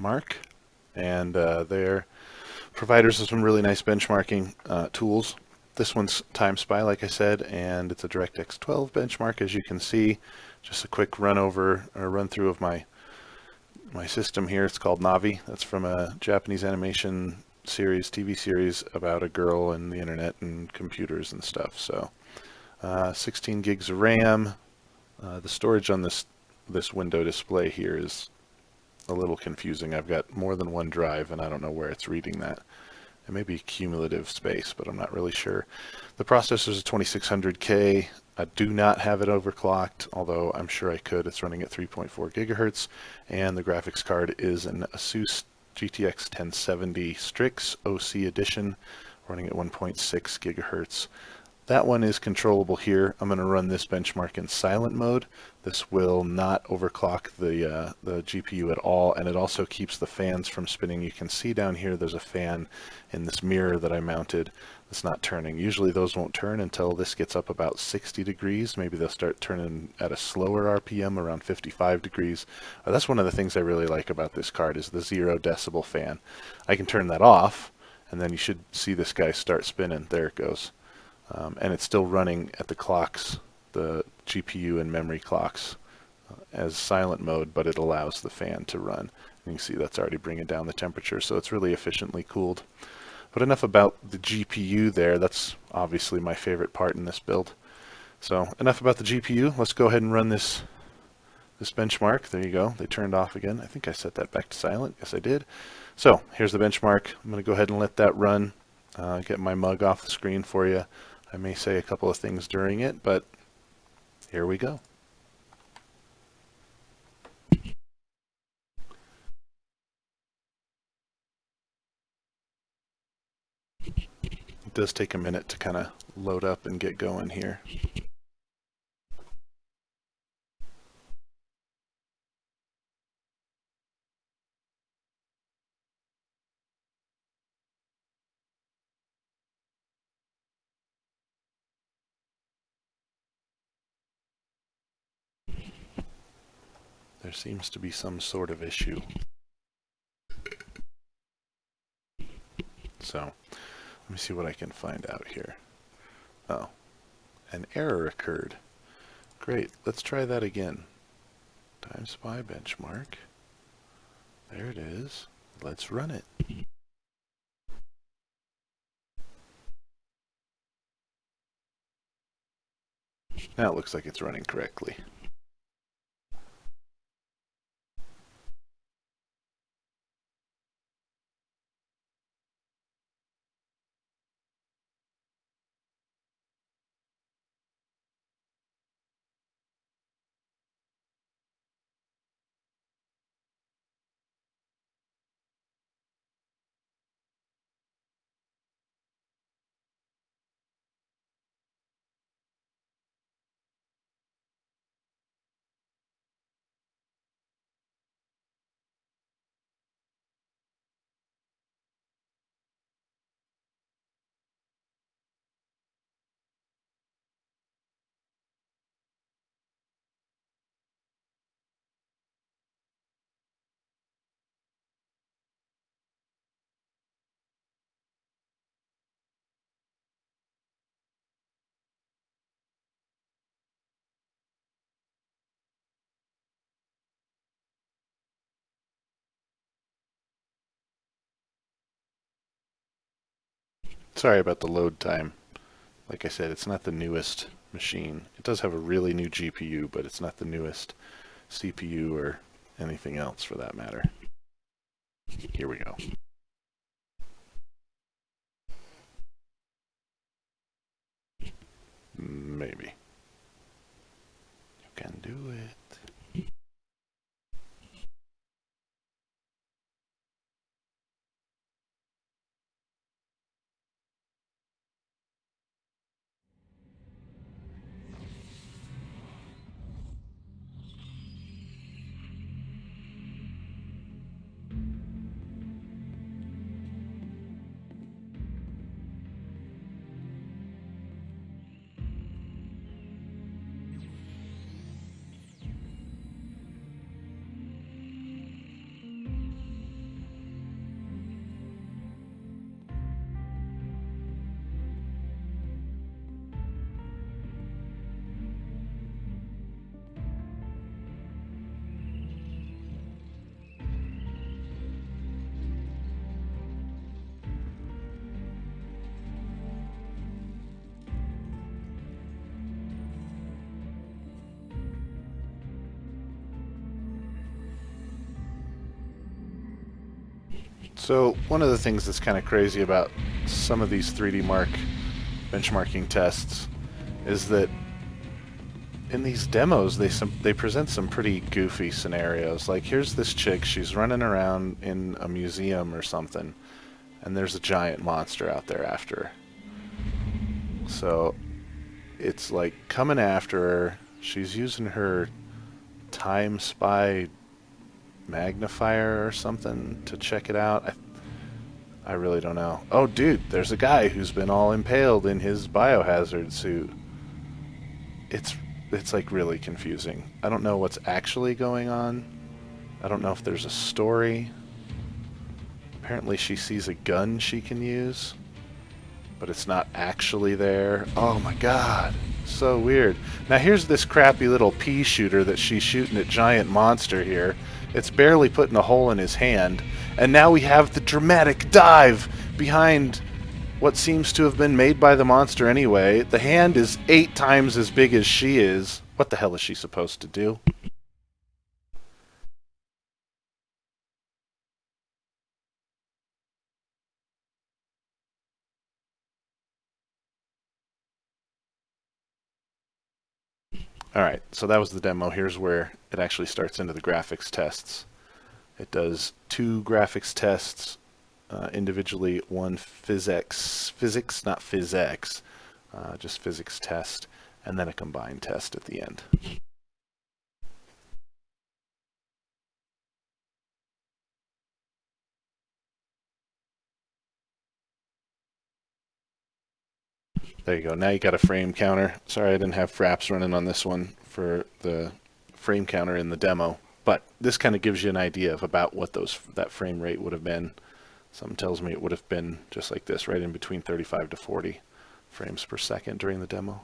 3DMark, and they're providers of some really nice benchmarking tools. This one's TimeSpy, like I said, and it's a DirectX 12 benchmark, as you can see. Just a quick run through of my system here. It's called NAVI. That's from a Japanese animation series, TV series about a girl and the internet and computers and stuff. So 16 gigs of RAM. The storage on this window display here is a little confusing. I've got more than one drive and I don't know where it's reading that. It may be cumulative space, but I'm not really sure. The processor is a 2600K. I do not have it overclocked, although I'm sure I could. It's running at 3.4 gigahertz, and the graphics card is an Asus GTX 1070 Strix OC edition, running at 1.6 gigahertz. That one is controllable here. I'm going to run this benchmark in silent mode. This will not overclock the GPU at all, and it also keeps the fans from spinning. You can see down here there's a fan in this mirror that I mounted that's not turning. Usually those won't turn until this gets up about 60 degrees. Maybe they'll start turning at a slower RPM around 55 degrees. That's one of the things I really like about this card is the 0 decibel fan. I can turn that off, and then you should see this guy start spinning. There it goes. And it's still running at the clocks, the GPU and memory clocks, as silent mode, but it allows the fan to run. And you can see that's already bringing down the temperature, so it's really efficiently cooled. But enough about the GPU there. That's obviously my favorite part in this build. So enough about the GPU. Let's go ahead and run this benchmark. There you go. They turned off again. I think I set that back to silent. Yes, I did. So here's the benchmark. I'm going to go ahead and let that run. Get my mug off the screen for you. I may say a couple of things during it, but here we go. It does take a minute to kind of load up and get going here. There seems to be some sort of issue. So let me see what I can find out here. Oh, an error occurred. Great, let's try that again. TimeSpy benchmark. There it is. Let's run it. Now it looks like it's running correctly. Sorry about the load time. Like I said, it's not the newest machine. It does have a really new GPU, but it's not the newest CPU or anything else for that matter. Here we go. Maybe. You can do it. So one of the things that's kind of crazy about some of these 3DMark benchmarking tests is that in these demos they present some pretty goofy scenarios. Like here's this chick, she's running around in a museum or something, and there's a giant monster out there after her. So it's like coming after her. She's using her time spy magnifier or something to check it out. I really don't know. Oh, dude, there's a guy who's been all impaled in his biohazard suit. It's it's like really confusing. I don't know what's actually going on. I don't know if there's a story. Apparently she sees a gun she can use, but it's not actually there. Oh my god. So weird. Now here's this crappy little pea shooter that she's shooting at giant monster here. It's barely putting a hole in his hand. And now we have the dramatic dive behind what seems to have been made by the monster anyway. The hand is 8 times as big as she is. What the hell is she supposed to do? Alright, so that was the demo. Here's where it actually starts into the graphics tests. It does 2 graphics tests individually, one physics, not phys-x, just physics test, and then a combined test at the end. There you go. Now you got a frame counter. Sorry I didn't have fraps running on this one for the frame counter in the demo, but this kind of gives you an idea of about what that frame rate would have been. Something tells me it would have been just like this, right in between 35 to 40 frames per second during the demo.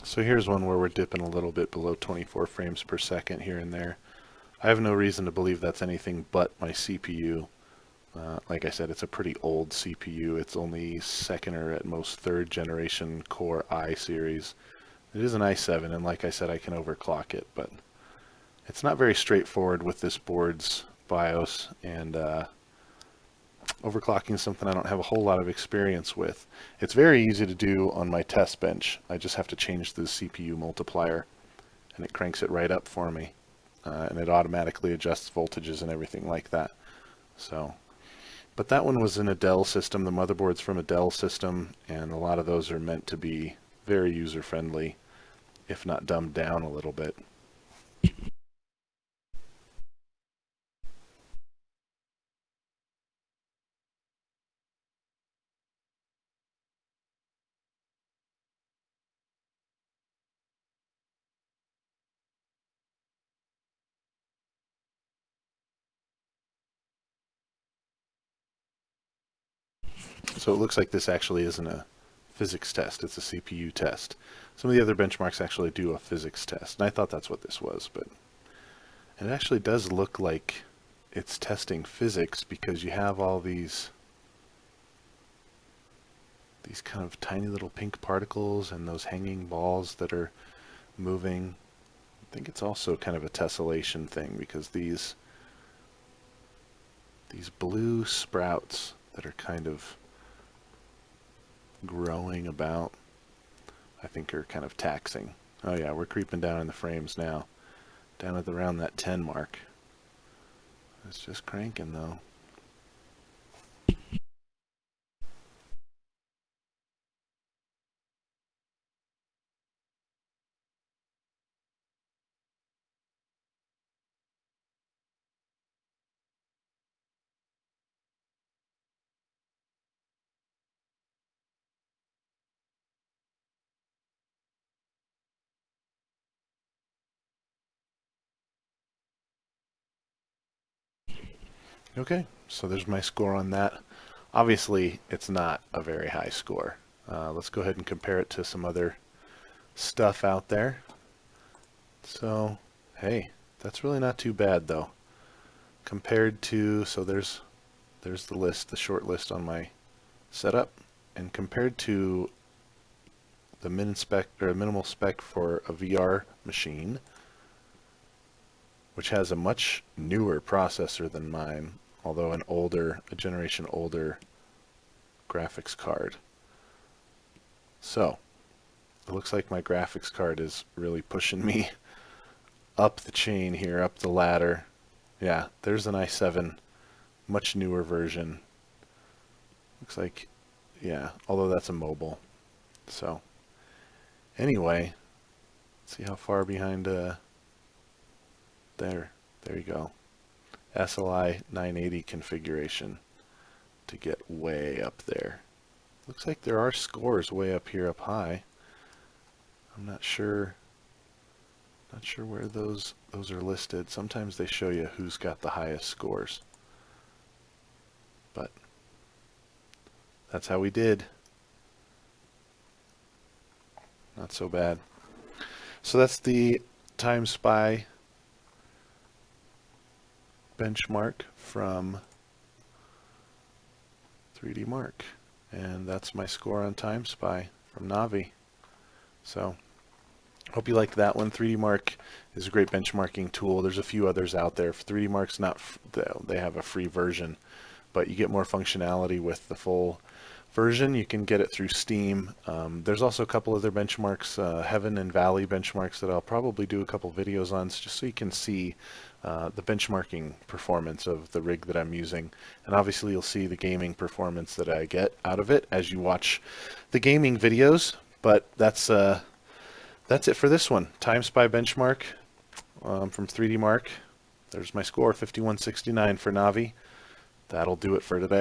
So here's one where we're dipping a little bit below 24 frames per second here and there. I have no reason to believe that's anything but my CPU. Like I said, it's a pretty old CPU. It's only second or at most third generation Core i series. It is an i7, and like I said, I can overclock it, but it's not very straightforward with this board's BIOS, and overclocking is something I don't have a whole lot of experience with. It's very easy to do on my test bench. I just have to change the CPU multiplier, and it cranks it right up for me. And it automatically adjusts voltages and everything like that. So, but that one was in a Dell system. The motherboard's from a Dell system, and a lot of those are meant to be very user-friendly, if not dumbed down a little bit. So it looks like this actually isn't a physics test, it's a CPU test. Some of the other benchmarks actually do a physics test, and I thought that's what this was, but it actually does look like it's testing physics because you have all these kind of tiny little pink particles and those hanging balls that are moving. I think it's also kind of a tessellation thing because these blue sprouts that are kind of growing about, I think are kind of taxing. Oh yeah, we're creeping down in the frames now. Down at around that 10 mark. It's just cranking though. Okay, so there's my score on that. Obviously, it's not a very high score. Let's go ahead and compare it to some other stuff out there. So, hey, that's really not too bad though. Compared to, so there's the list, the short list on my setup, and compared to the minimal spec for a VR machine, which has a much newer processor than mine, although a generation older graphics card. So, it looks like my graphics card is really pushing me up the chain here, up the ladder. Yeah, there's an i7, much newer version. Looks like, yeah, although that's a mobile. So, anyway, see how far behind, there you go. SLI 980 configuration to get way up there. Looks like there are scores way up here up high. I'm not sure where those are listed. Sometimes they show you who's got the highest scores. But that's how we did. Not so bad. So that's the Time Spy benchmark from 3DMark. And that's my score on Time Spy from NAVI. So, hope you liked that one. 3DMark is a great benchmarking tool. There's a few others out there. 3DMark's not, they have a free version, but you get more functionality with the full version. You can get it through Steam. There's also a couple other benchmarks, Heaven and Valley benchmarks that I'll probably do a couple videos on, just so you can see the benchmarking performance of the rig that I'm using. And obviously you'll see the gaming performance that I get out of it as you watch the gaming videos. But that's it for this one. Time Spy benchmark from 3DMark. There's my score, 5169 for NAVI. That'll do it for today.